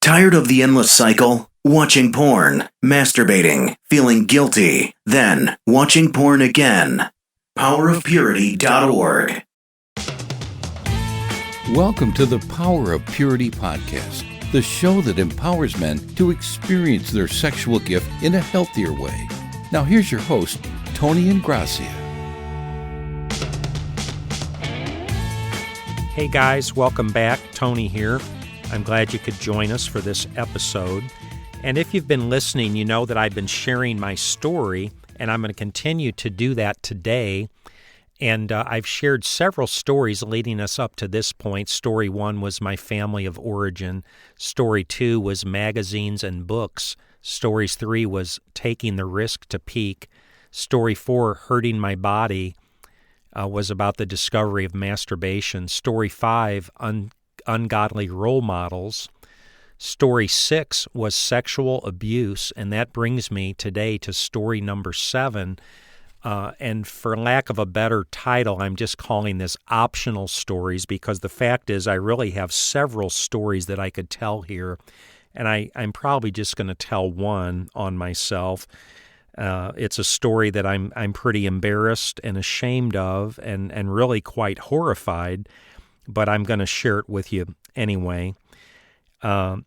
Tired of the endless cycle? Watching porn, masturbating, feeling guilty, then watching porn again. PowerofPurity.org. Welcome to the Power of Purity podcast, the show that empowers men to experience their sexual gift in a healthier way. Now here's your host, Tony Ingracia. Hey guys, welcome back. Tony here. I'm glad you could join us for this episode. And if you've been listening, you know that I've been sharing my story, and I'm going to continue to do that today. And I've shared several stories leading us up to this point. Story 1 was my family of origin. Story 2 was magazines and books. Story 3 was taking the risk to peak. Story 4, hurting my body, was about the discovery of masturbation. Story 5, ungodly role models. Story 6 was sexual abuse, and that brings me today to story number 7. And for lack of a better title, I'm just calling this optional stories, because the fact is I really have several stories that I could tell here, and I'm probably just going to tell one on myself. It's a story that I'm pretty embarrassed and ashamed of, and really quite horrified, but I'm going to share it with you anyway. As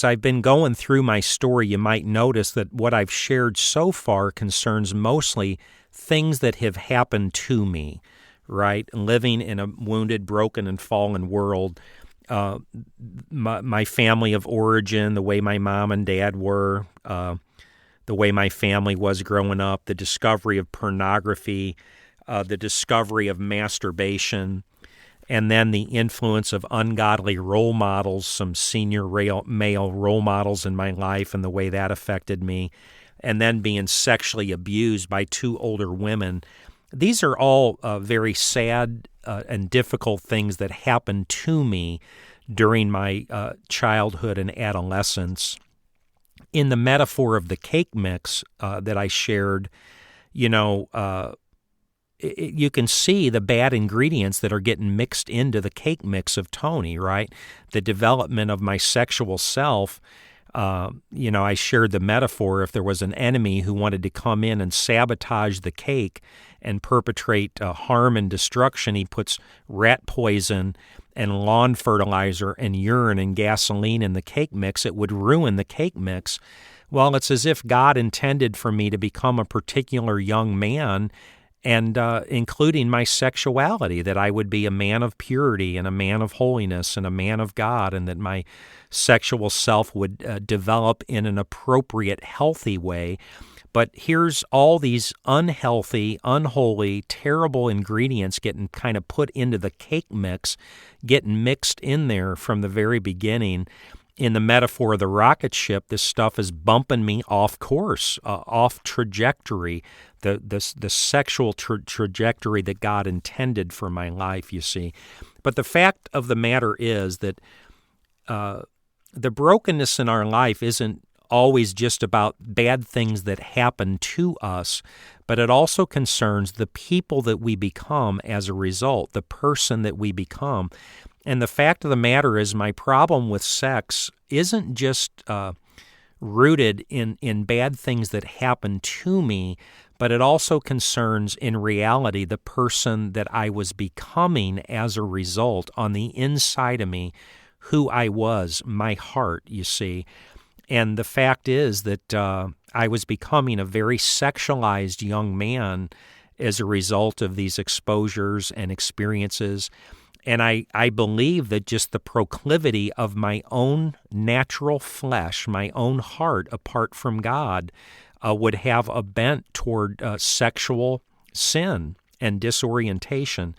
I've been going through my story, you might notice that what I've shared so far concerns mostly things that have happened to me, right? Living in a wounded, broken, and fallen world. My family of origin, the way my mom and dad were, the way my family was growing up, the discovery of pornography, the discovery of masturbation, and then the influence of ungodly role models, some senior male role models in my life and the way that affected me, and then being sexually abused by 2 older women. These are all very sad and difficult things that happened to me during my childhood and adolescence. In the metaphor of the cake mix that I shared, you can see the bad ingredients that are getting mixed into the cake mix of Tony, right? The development of my sexual self. I shared the metaphor. If there was an enemy who wanted to come in and sabotage the cake and perpetrate harm and destruction, he puts rat poison and lawn fertilizer and urine and gasoline in the cake mix. It would ruin the cake mix. Well, it's as if God intended for me to become a particular young man, and including my sexuality, that I would be a man of purity and a man of holiness and a man of God, and that my sexual self would develop in an appropriate, healthy way. But here's all these unhealthy, unholy, terrible ingredients getting kind of put into the cake mix, getting mixed in there from the very beginning. In the metaphor of the rocket ship, this stuff is bumping me off course, off trajectory, the sexual trajectory that God intended for my life, you see. But the fact of the matter is that the brokenness in our life isn't always just about bad things that happen to us, but it also concerns the people that we become as a result, the person that we become. And the fact of the matter is, my problem with sex isn't just rooted in bad things that happen to me, but it also concerns, in reality, the person that I was becoming as a result on the inside of me, who I was, my heart, you see. And the fact is that I was becoming a very sexualized young man as a result of these exposures and experiences. And I believe that just the proclivity of my own natural flesh, my own heart, apart from God, would have a bent toward sexual sin and disorientation.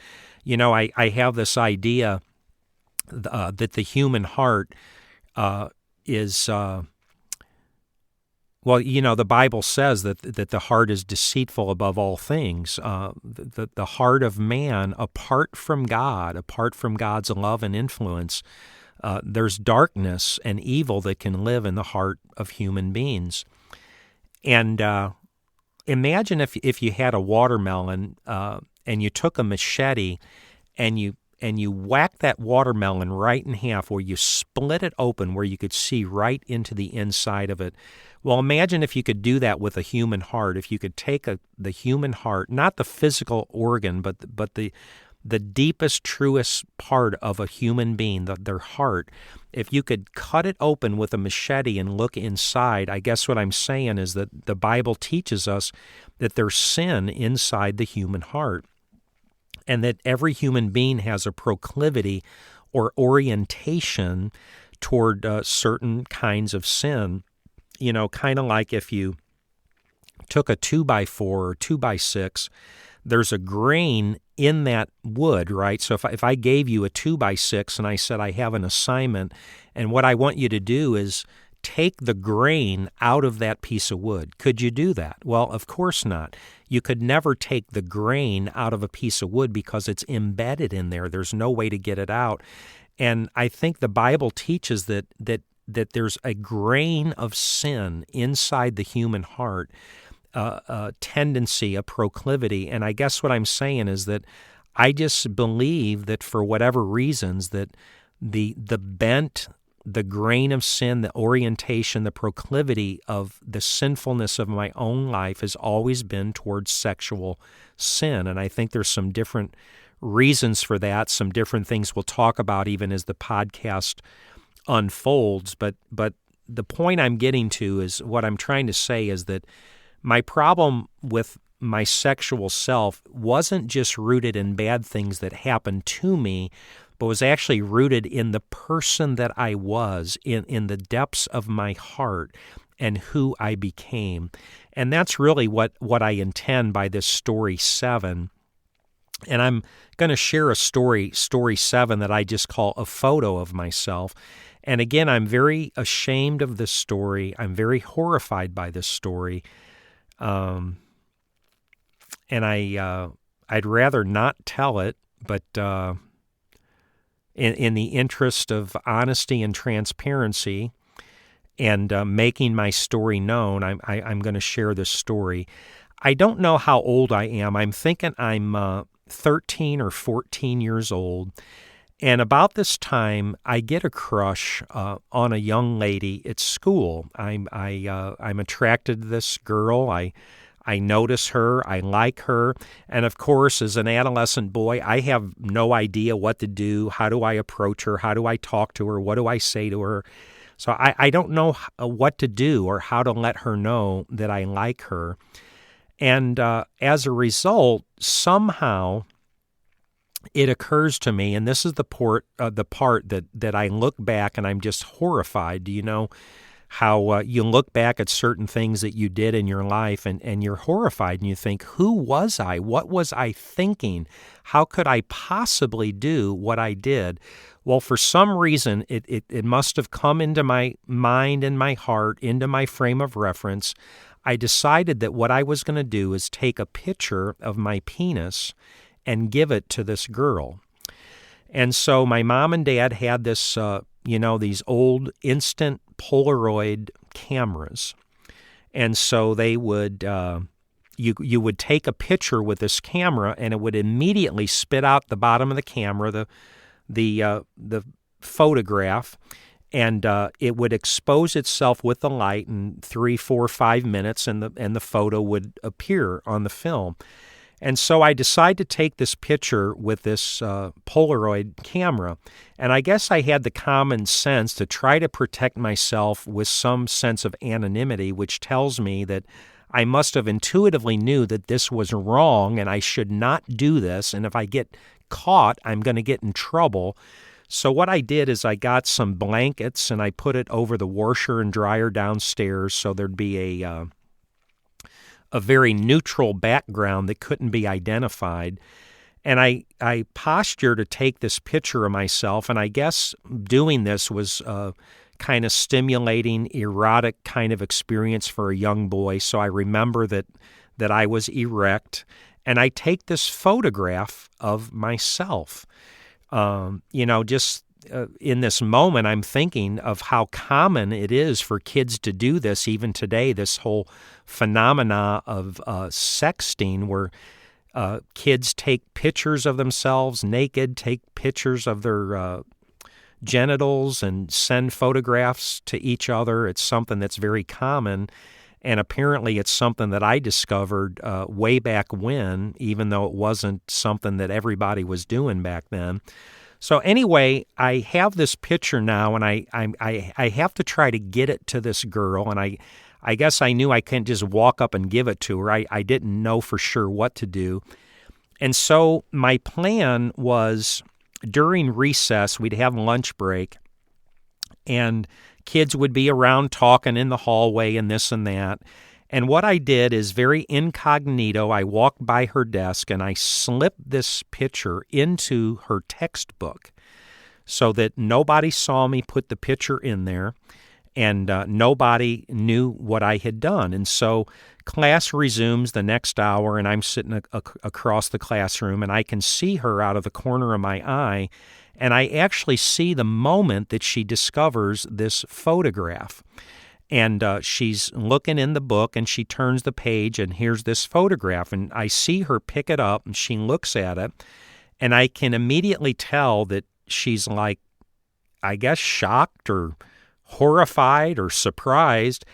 I have this idea that the human heart is... the Bible says that the heart is deceitful above all things. The heart of man, apart from God, apart from God's love and influence, there's darkness and evil that can live in the heart of human beings. And imagine if you had a watermelon and you took a machete and you and you whack that watermelon right in half, where you split it open where you could see right into the inside of it. Well, imagine if you could do that with a human heart. If you could take the human heart, not the physical organ, but the deepest, truest part of a human being, their heart. If you could cut it open with a machete and look inside, I guess what I'm saying is that the Bible teaches us that there's sin inside the human heart, and that every human being has a proclivity or orientation toward certain kinds of sin. You know, kind of like if you took a 2x4 or 2x6, there's a grain in that wood, right? So if I gave you a 2x6 and I said I have an assignment, and what I want you to do is take the grain out of that piece of wood. Could you do that? Well, of course not. You could never take the grain out of a piece of wood because it's embedded in there. There's no way to get it out. And I think the Bible teaches that there's a grain of sin inside the human heart, a tendency, a proclivity. And I guess what I'm saying is that I just believe that for whatever reasons that the bent, the grain of sin, the orientation, the proclivity of the sinfulness of my own life has always been towards sexual sin. And I think there's some different reasons for that, some different things we'll talk about even as the podcast unfolds. But the point I'm getting to is, what I'm trying to say is that my problem with my sexual self wasn't just rooted in bad things that happened to me, but was actually rooted in the person that I was, in the depths of my heart and who I became. And that's really what I intend by this story 7. And I'm going to share a story 7, that I just call a photo of myself. And again, I'm very ashamed of this story. I'm very horrified by this story. And I'd rather not tell it, but in the interest of honesty and transparency and making my story known, I'm going to share this story. I don't know how old I am. I'm thinking I'm 13 or 14 years old. And about this time, I get a crush on a young lady at school. I'm attracted to this girl. I notice her. I like her. And of course, as an adolescent boy, I have no idea what to do. How do I approach her? How do I talk to her? What do I say to her? So I don't know what to do or how to let her know that I like her. And as a result, somehow it occurs to me, and this is the part that I look back and I'm just horrified. Do you know how you look back at certain things that you did in your life and you're horrified and you think, who was I? What was I thinking? How could I possibly do what I did? Well, for some reason, it must have come into my mind and my heart, into my frame of reference. I decided that what I was going to do is take a picture of my penis and give it to this girl. And so my mom and dad had this, these old instant Polaroid cameras. And so they would, you would take a picture with this camera and it would immediately spit out the bottom of the camera, the photograph, and it would expose itself with the light in 3, 4, 5 minutes, and the photo would appear on the film. And so I decided to take this picture with this Polaroid camera. And I guess I had the common sense to try to protect myself with some sense of anonymity, which tells me that I must have intuitively knew that this was wrong and I should not do this. And if I get caught, I'm going to get in trouble. So what I did is I got some blankets and I put it over the washer and dryer downstairs so there'd be a very neutral background that couldn't be identified. And I postured to take this picture of myself, and I guess doing this was kind of stimulating, erotic kind of experience for a young boy. So I remember that I was erect, and I take this photograph of myself. In this moment, I'm thinking of how common it is for kids to do this even today, this whole phenomena of sexting where Kids take pictures of themselves naked, take pictures of their genitals and send photographs to each other. It's something that's very common, and apparently it's something that I discovered way back when, even though it wasn't something that everybody was doing back then. So anyway, I have this picture now, and I have to try to get it to this girl, and I guess I knew I couldn't just walk up and give it to her. I didn't know for sure what to do. And so my plan was during recess, we'd have lunch break, and kids would be around talking in the hallway and this and that. And what I did is very incognito, I walked by her desk and I slipped this picture into her textbook so that nobody saw me put the picture in there, and nobody knew what I had done. And so class resumes the next hour, and I'm sitting across the classroom, and I can see her out of the corner of my eye, and I actually see the moment that she discovers this photograph. And she's looking in the book, and she turns the page, and here's this photograph. And I see her pick it up, and she looks at it, and I can immediately tell that she's like, I guess, shocked or horrified or surprised.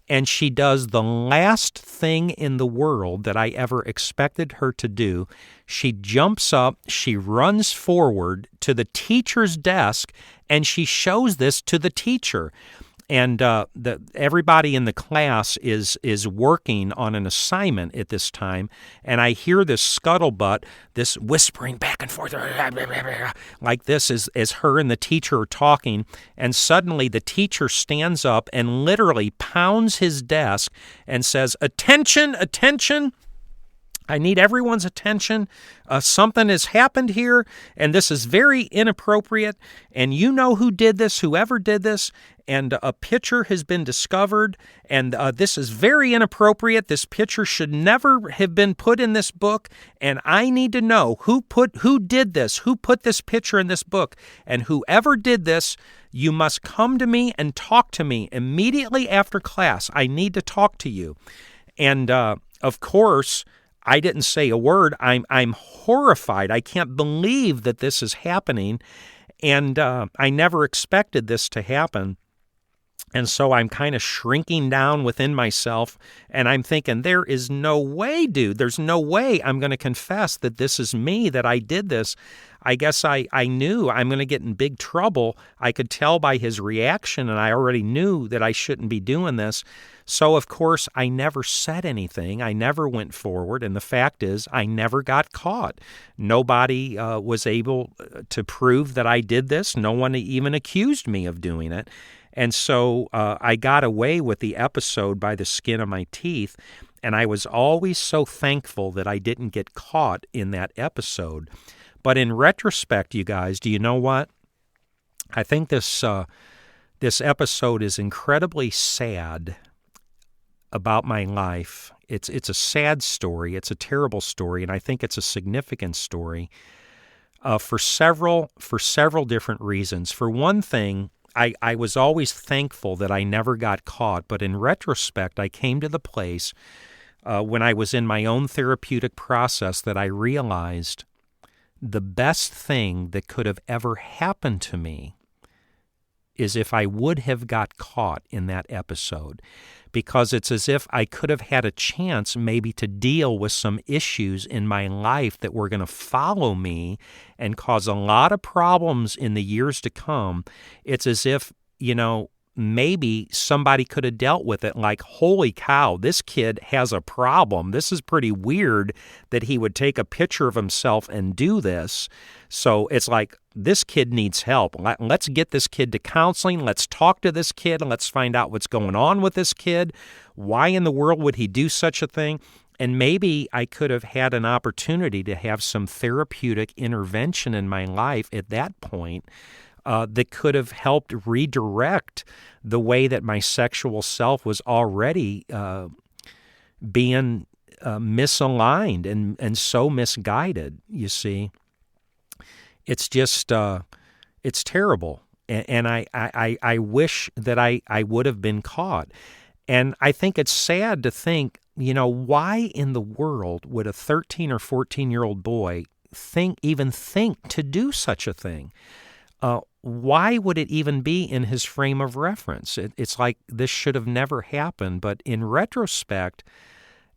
And she does the last thing in the world that I ever expected her to do. She jumps up, she runs forward to the teacher's desk, and she shows this to the teacher. And everybody in the class is working on an assignment at this time, and I hear this scuttlebutt, this whispering back and forth, like this as her and the teacher are talking, and suddenly the teacher stands up and literally pounds his desk and says, "Attention, attention! I need everyone's attention. Something has happened here, and this is very inappropriate, and you know who did this, whoever did this, and a picture has been discovered, and this is very inappropriate. This picture should never have been put in this book, and I need to know who did this, who put this picture in this book, and whoever did this, you must come to me and talk to me immediately after class. I need to talk to you." And of course, I didn't say a word. I'm horrified. I can't believe that this is happening, and I never expected this to happen. And so I'm kind of shrinking down within myself, and I'm thinking, there is no way, dude. There's no way I'm going to confess that this is me, that I did this. I guess I knew I'm going to get in big trouble. I could tell by his reaction, and I already knew that I shouldn't be doing this. So, of course, I never said anything. I never went forward, and the fact is I never got caught. Nobody was able to prove that I did this. No one even accused me of doing it. And so I got away with the episode by the skin of my teeth, and I was always so thankful that I didn't get caught in that episode. But in retrospect, you guys, do you know what? I think this episode is incredibly sad about my life. It's a sad story. It's a terrible story, and I think it's a significant story for several different reasons. For one thing, I was always thankful that I never got caught, but in retrospect, I came to the place when I was in my own therapeutic process that I realized the best thing that could have ever happened to me is if I would have got caught in that episode, because it's as if I could have had a chance maybe to deal with some issues in my life that were going to follow me and cause a lot of problems in the years to come. It's as if, maybe somebody could have dealt with it like, holy cow, this kid has a problem. This is pretty weird that he would take a picture of himself and do this. So it's like, this kid needs help. Let's get this kid to counseling. Let's talk to this kid and let's find out what's going on with this kid. Why in the world would he do such a thing? And maybe I could have had an opportunity to have some therapeutic intervention in my life at that point that could have helped redirect the way that my sexual self was already being misaligned and so misguided, you see. It's just, it's terrible. And I wish that I would have been caught. And I think it's sad to think why in the world would a 13 or 14-year-old boy even think to do such a thing? Why would it even be in his frame of reference? It's like this should have never happened. But in retrospect,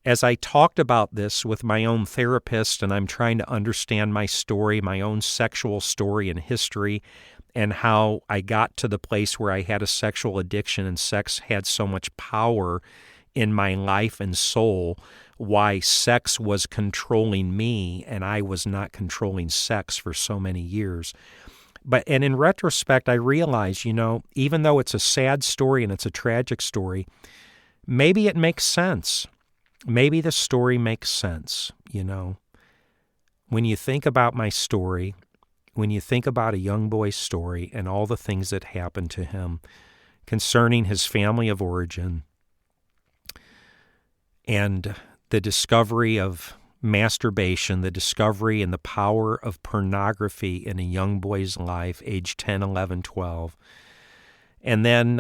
as I talked about this with my own therapist and I'm trying to understand my story, my own sexual story and history, and how I got to the place where I had a sexual addiction and sex had so much power in my life and soul, why sex was controlling me and I was not controlling sex for so many years. And in retrospect, I realize, even though it's a sad story and it's a tragic story, maybe it makes sense. Maybe the story makes sense, When you think about my story, when you think about a young boy's story and all the things that happened to him concerning his family of origin and the discovery of masturbation, the discovery and the power of pornography in a young boy's life, age 10, 11, 12, and then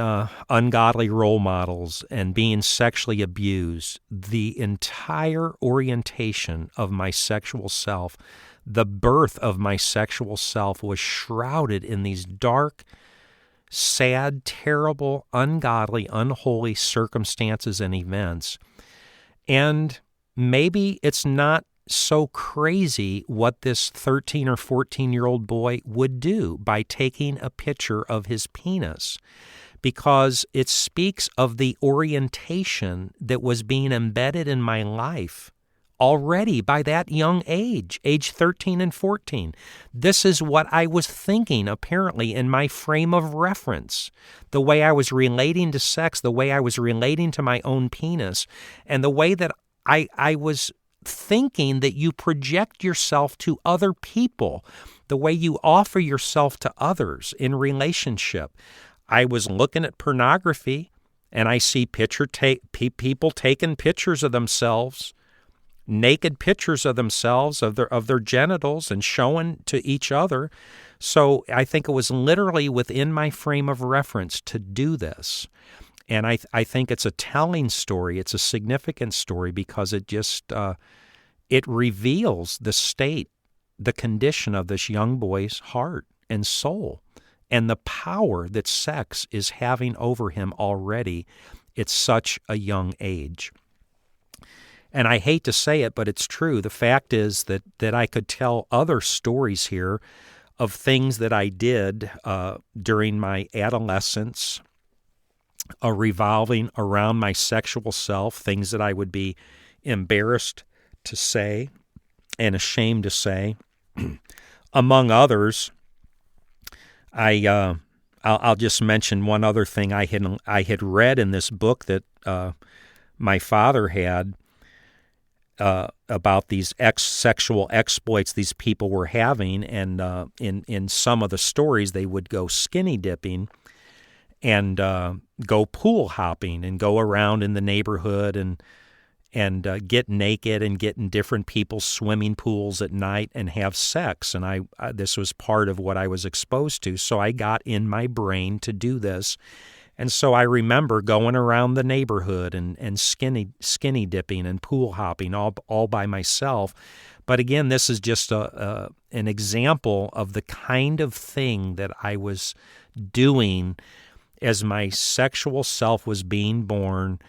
ungodly role models and being sexually abused, the entire orientation of my sexual self, the birth of my sexual self was shrouded in these dark, sad, terrible, ungodly, unholy circumstances and events. And maybe it's not so crazy what this 13 or 14-year-old boy would do by taking a picture of his penis, because it speaks of the orientation that was being embedded in my life already by that young age 13 and 14. This is what I was thinking, apparently, in my frame of reference, the way I was relating to sex, the way I was relating to my own penis, and the way that I was thinking that you project yourself to other people, the way you offer yourself to others in relationship. I was looking at pornography, and I see people taking pictures of themselves, naked pictures of themselves, of their genitals, and showing to each other. So I think it was literally within my frame of reference to do this. And I think it's a telling story. It's a significant story because it just it reveals the state, the condition of this young boy's heart and soul, and the power that sex is having over him already at such a young age. And I hate to say it, but it's true. The fact is that I could tell other stories here of things that I did during my adolescence, revolving around my sexual self, things that I would be embarrassed to say and ashamed to say. Among others, I'll just mention one other thing I had read in this book that my father had about these sexual exploits these people were having, and in some of the stories they would go skinny dipping and go pool hopping and go around in the neighborhood and get naked and get in different people's swimming pools at night and have sex. And I this was part of what I was exposed to, so I got in my brain to do this. And so I remember going around the neighborhood and skinny dipping and pool hopping all by myself. But again, this is just an example of the kind of thing that I was doing as my sexual self was being born,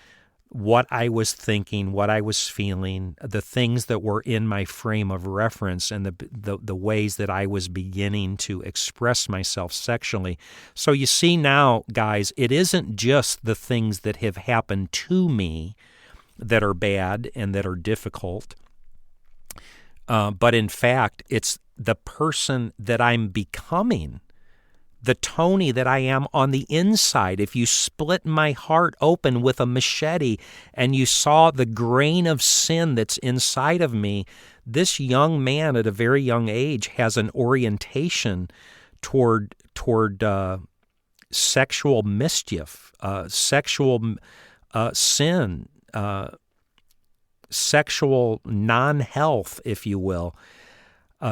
what I was thinking, what I was feeling, the things that were in my frame of reference, and the ways that I was beginning to express myself sexually. So you see now, guys, it isn't just the things that have happened to me that are bad and that are difficult, but in fact, it's the person that I'm becoming, the Tony that I am on the inside. If you split my heart open with a machete and you saw the grain of sin that's inside of me, this young man at a very young age has an orientation toward sexual mischief, sexual sin, sexual non-health, if you will.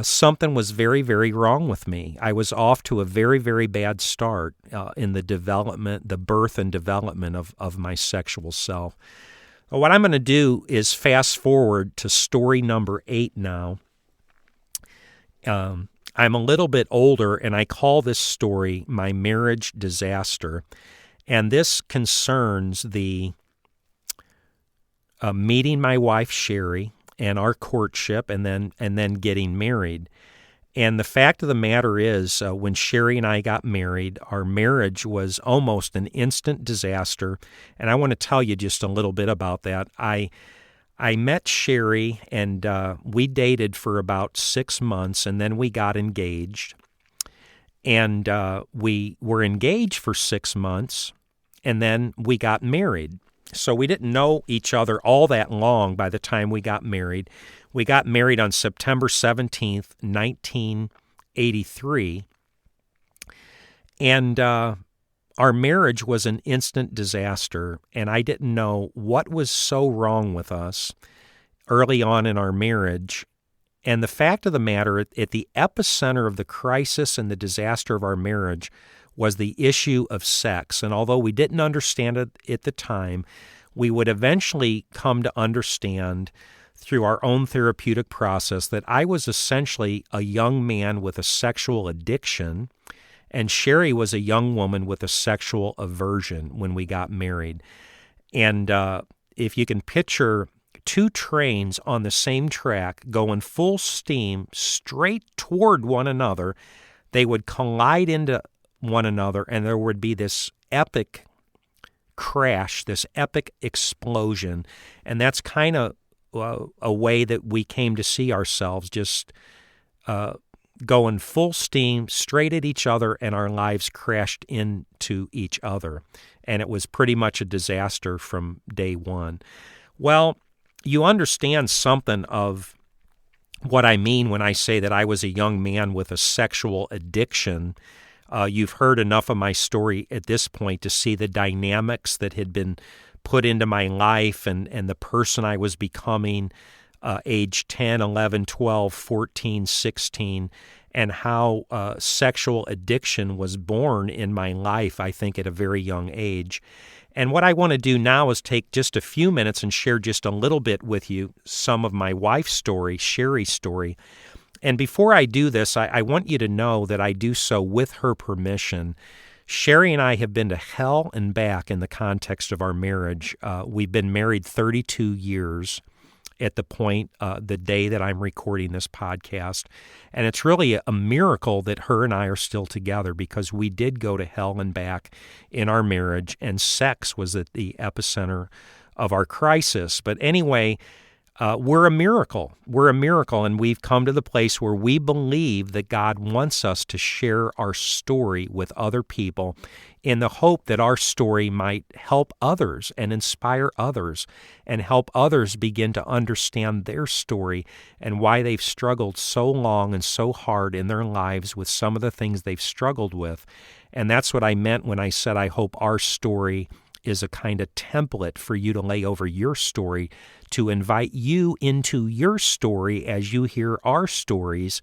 Something was very, very wrong with me. I was off to a very, very bad start in the birth and development of my sexual self. But what I'm going to do is fast forward to story number 8 now. I'm a little bit older, and I call this story My Marriage Disaster. And this concerns the meeting my wife, Sherry, and our courtship, and then getting married. And the fact of the matter is, when Sherry and I got married, our marriage was almost an instant disaster. And I want to tell you just a little bit about that. I met Sherry, and we dated for about 6 months, and then we got engaged. And we were engaged for 6 months, and then we got married. So we didn't know each other all that long by the time we got married. We got married on September 17th, 1983. And our marriage was an instant disaster, and I didn't know what was so wrong with us early on in our marriage. And the fact of the matter, at the epicenter of the crisis and the disaster of our marriage was the issue of sex. And although we didn't understand it at the time, we would eventually come to understand through our own therapeutic process that I was essentially a young man with a sexual addiction, and Sherry was a young woman with a sexual aversion when we got married. And if you can picture 2 trains on the same track going full steam straight toward one another, they would collide into one another, and there would be this epic crash, this epic explosion. And that's kind of a way that we came to see ourselves, just going full steam straight at each other, and our lives crashed into each other. And it was pretty much a disaster from day one. Well, you understand something of what I mean when I say that I was a young man with a sexual addiction. You've heard enough of my story at this point to see the dynamics that had been put into my life and the person I was becoming age 10, 11, 12, 14, 16, and how sexual addiction was born in my life, I think, at a very young age. And what I want to do now is take just a few minutes and share just a little bit with you some of my wife's story, Sherry's story. And before I do this, I want you to know that I do so with her permission. Sherry and I have been to hell and back in the context of our marriage. We've been married 32 years at the point, the day that I'm recording this podcast. And it's really a miracle that her and I are still together, because we did go to hell and back in our marriage, and sex was at the epicenter of our crisis. But anyway, we're a miracle. We're a miracle, and we've come to the place where we believe that God wants us to share our story with other people in the hope that our story might help others and inspire others and help others begin to understand their story and why they've struggled so long and so hard in their lives with some of the things they've struggled with. And that's what I meant when I said I hope our story is a kind of template for you to lay over your story, to invite you into your story as you hear our stories,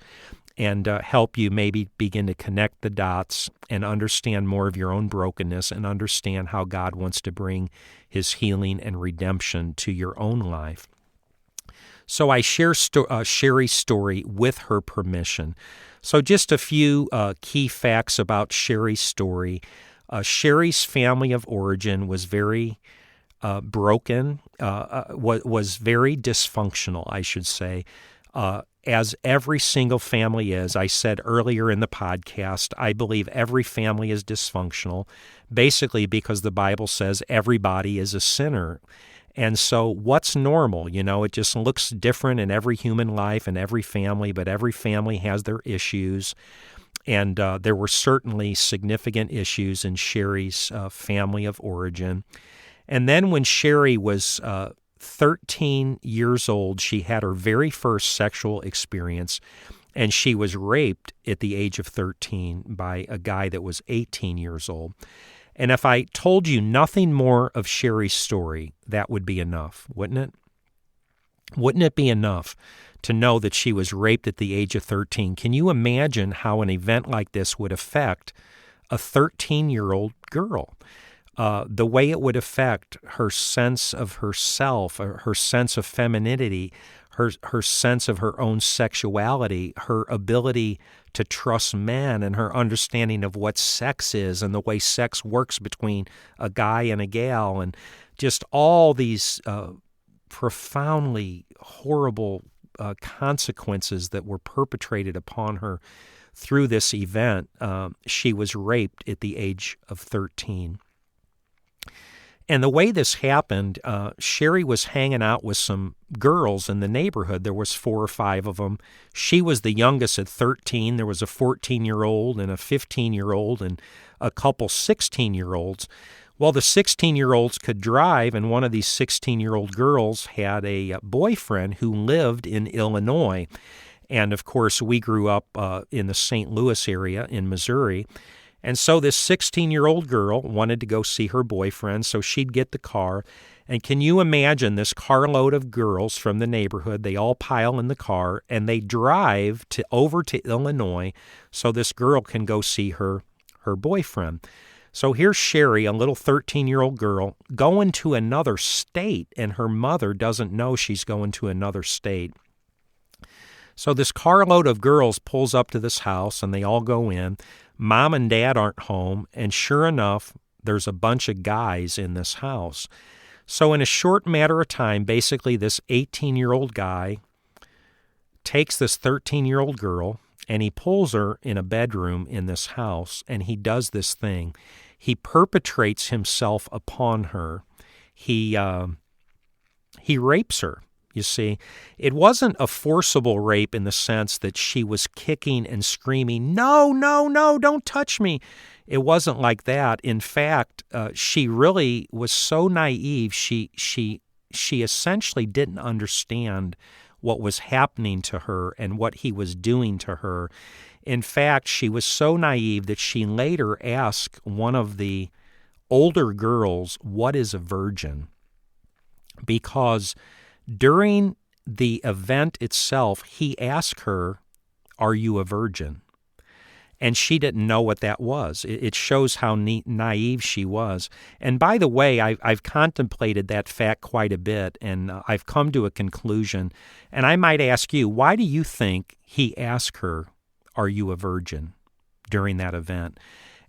and help you maybe begin to connect the dots and understand more of your own brokenness and understand how God wants to bring His healing and redemption to your own life. So I share Sherry's story with her permission. So just a few key facts about Sherry's story. Sherry's family of origin was very broken, was very dysfunctional, I should say, as every single family is. I said earlier in the podcast, I believe every family is dysfunctional, basically because the Bible says everybody is a sinner. And so what's normal? You know, it just looks different in every human life and every family, but every family has their issues. And there were certainly significant issues in Sherry's family of origin. And then when Sherry was 13 years old, she had her very first sexual experience, and she was raped at the age of 13 by a guy that was 18 years old. And if I told you nothing more of Sherry's story, that would be enough, wouldn't it? Wouldn't it be enough to know that she was raped at the age of 13? Can you imagine how an event like this would affect a 13-year-old girl? the way it would affect her sense of herself, her sense of femininity, her sense of her own sexuality, her ability to trust men, and her understanding of what sex is and the way sex works between a guy and a gal, and just all these profoundly horrible consequences that were perpetrated upon her through this event. She was raped at the age of 13. And the way this happened, Sherry was hanging out with some girls in the neighborhood. There was 4 or 5 of them. She was the youngest at 13. There was a 14-year-old and a 15-year-old and a couple 16-year-olds. Well, the 16-year-olds could drive, and one of these 16-year-old girls had a boyfriend who lived in Illinois. And, of course, we grew up in the St. Louis area in Missouri. And so this 16-year-old girl wanted to go see her boyfriend, so she'd get the car. And can you imagine this carload of girls from the neighborhood? They all pile in the car, and they drive over to Illinois so this girl can go see her boyfriend. So here's Sherry, a little 13-year-old girl, going to another state, and her mother doesn't know she's going to another state. So this carload of girls pulls up to this house, and they all go in. Mom and Dad aren't home, and sure enough, there's a bunch of guys in this house. So in a short matter of time, basically this 18-year-old guy takes this 13-year-old girl, and he pulls her in a bedroom in this house, and he does this thing. He perpetrates himself upon her. He rapes her. You see, it wasn't a forcible rape in the sense that she was kicking and screaming, "No, no, no, don't touch me." It wasn't like that. In fact, she really was so naive. She essentially didn't understand what was happening to her and what he was doing to her. In fact, she was so naive that she later asked one of the older girls, "What is a virgin?" Because during the event itself, he asked her, "Are you a virgin?" And she didn't know what that was. It shows how naive she was. And by the way, I've contemplated that fact quite a bit, and I've come to a conclusion. And I might ask you, why do you think he asked her, "Are you a virgin?" during that event?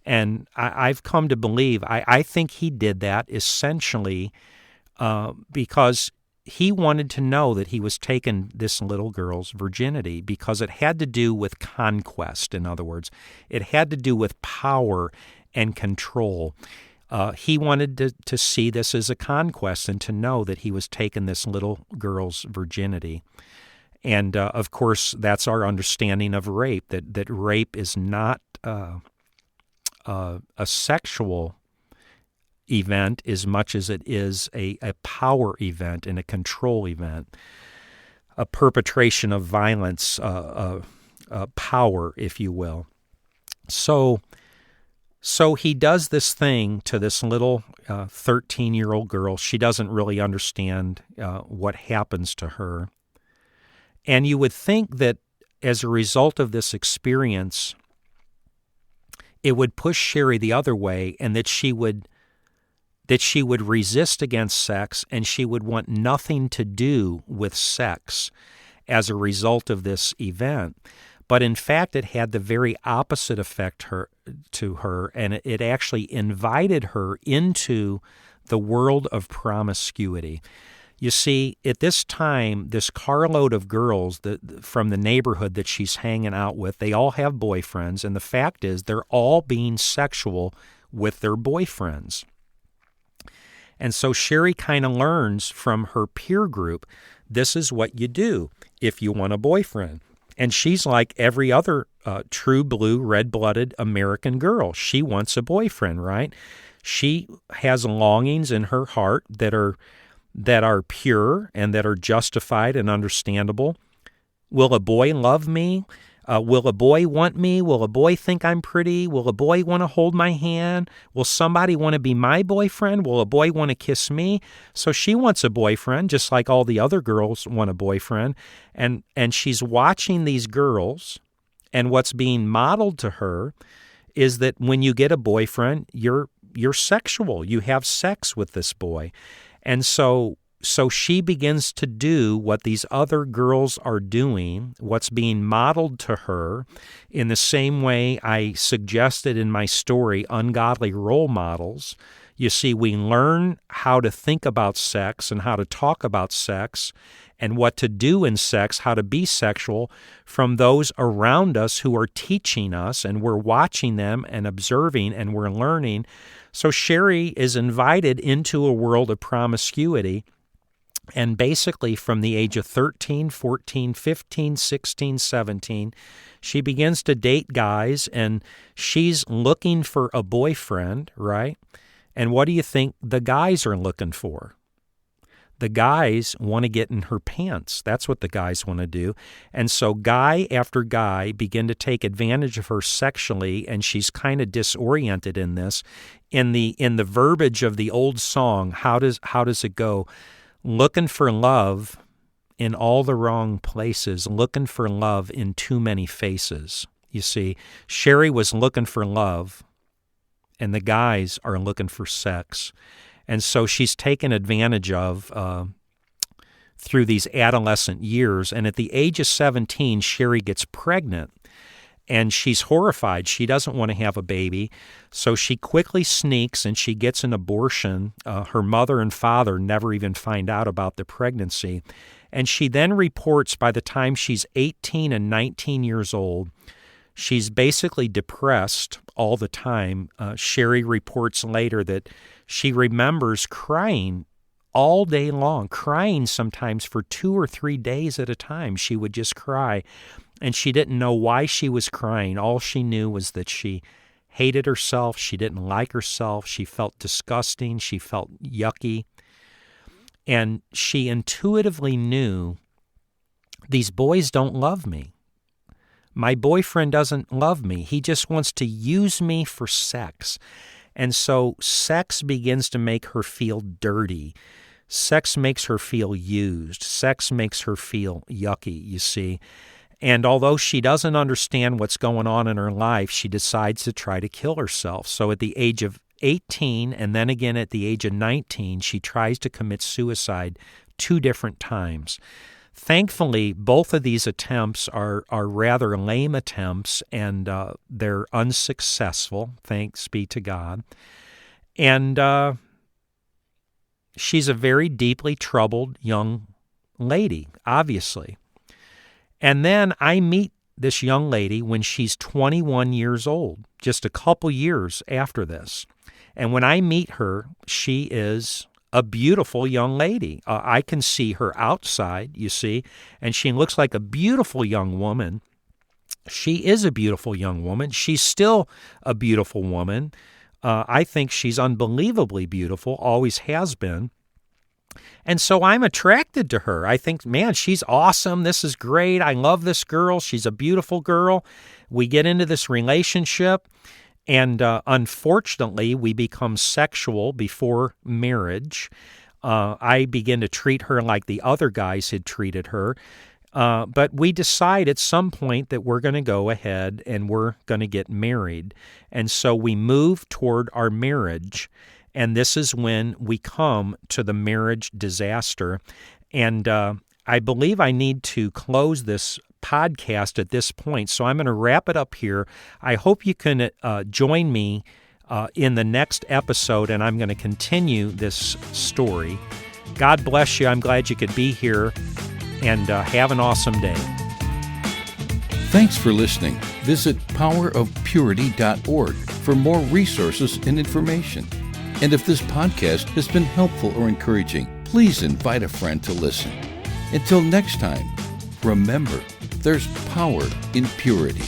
And I've come to believe, I think he did that essentially because he wanted to know that he was taking this little girl's virginity, because it had to do with conquest, in other words. It had to do with power and control. He wanted to see this as a conquest and to know that he was taking this little girl's virginity. And, of course, that's our understanding of rape, that rape is not a sexual event as much as it is a power event and a control event, a perpetration of violence, power, if you will. So he does this thing to this little 13-year-old girl. She doesn't really understand what happens to her. And you would think that as a result of this experience, it would push Sherry the other way, and that she would resist against sex, and she would want nothing to do with sex as a result of this event. But in fact, it had the very opposite effect to her, and it actually invited her into the world of promiscuity. You see, at this time, this carload of girls from the neighborhood that she's hanging out with, they all have boyfriends, and the fact is they're all being sexual with their boyfriends. And so Sherry kind of learns from her peer group, this is what you do if you want a boyfriend. And she's like every other true blue, red-blooded American girl. She wants a boyfriend, right? She has longings in her heart that are pure and that are justified and understandable. Will a boy love me? Will a boy want me? Will a boy think I'm pretty? Will a boy want to hold my hand? Will somebody want to be my boyfriend? Will a boy want to kiss me? So she wants a boyfriend, just like all the other girls want a boyfriend. And she's watching these girls, and what's being modeled to her is that when you get a boyfriend, you're you're sexual. You have sex with this boy. And so she begins to do what these other girls are doing, what's being modeled to her in the same way I suggested in my story, ungodly role models. You see, we learn how to think about sex and how to talk about sex and what to do in sex, how to be sexual, from those around us who are teaching us, and we're watching them and observing and we're learning. So Sherry is invited into a world of promiscuity. And basically from the age of 13, 14, 15, 16, 17, she begins to date guys, and she's looking for a boyfriend, right? And what do you think the guys are looking for? The guys want to get in her pants. That's what the guys want to do. And so guy after guy begin to take advantage of her sexually, and she's kind of disoriented in this. In the verbiage of the old song, how does it go? Looking for love in all the wrong places, looking for love in too many faces. You see, Sherry was looking for love, and the guys are looking for sex. And so she's taken advantage of through these adolescent years. And at the age of 17, Sherry gets pregnant. And she's horrified. She doesn't want to have a baby. So she quickly sneaks and she gets an abortion. Her mother and father never even find out about the pregnancy. And she then reports by the time she's 18 and 19 years old, she's basically depressed all the time. Sherry reports later that she remembers crying all day long, crying sometimes for 2 or 3 days at a time. She would just cry. And she didn't know why she was crying. All she knew was that she hated herself. She didn't like herself. She felt disgusting. She felt yucky. And she intuitively knew, these boys don't love me. My boyfriend doesn't love me. He just wants to use me for sex. And so sex begins to make her feel dirty. Sex makes her feel used. Sex makes her feel yucky, you see. And although she doesn't understand what's going on in her life, she decides to try to kill herself. So at the age of 18 and then again at the age of 19, she tries to commit suicide 2 different times. Thankfully, both of these attempts are rather lame attempts, and they're unsuccessful, thanks be to God. And she's a very deeply troubled young lady, obviously. And then I meet this young lady when she's 21 years old, just a couple years after this. And when I meet her, she is a beautiful young lady. I can see her outside, you see, and she looks like a beautiful young woman. She is a beautiful young woman. She's still a beautiful woman. I think she's unbelievably beautiful, always has been. And so I'm attracted to her. I think, man, she's awesome. This is great. I love this girl. She's a beautiful girl. We get into this relationship, and unfortunately, we become sexual before marriage. I begin to treat her like the other guys had treated her. But we decide at some point that we're going to go ahead and we're going to get married. And so we move toward our marriage. And this is when we come to the marriage disaster. And I believe I need to close this podcast at this point. So I'm going to wrap it up here. I hope you can join me in the next episode, and I'm going to continue this story. God bless you. I'm glad you could be here, and have an awesome day. Thanks for listening. Visit powerofpurity.org for more resources and information. And if this podcast has been helpful or encouraging, please invite a friend to listen. Until next time, remember, there's power in purity.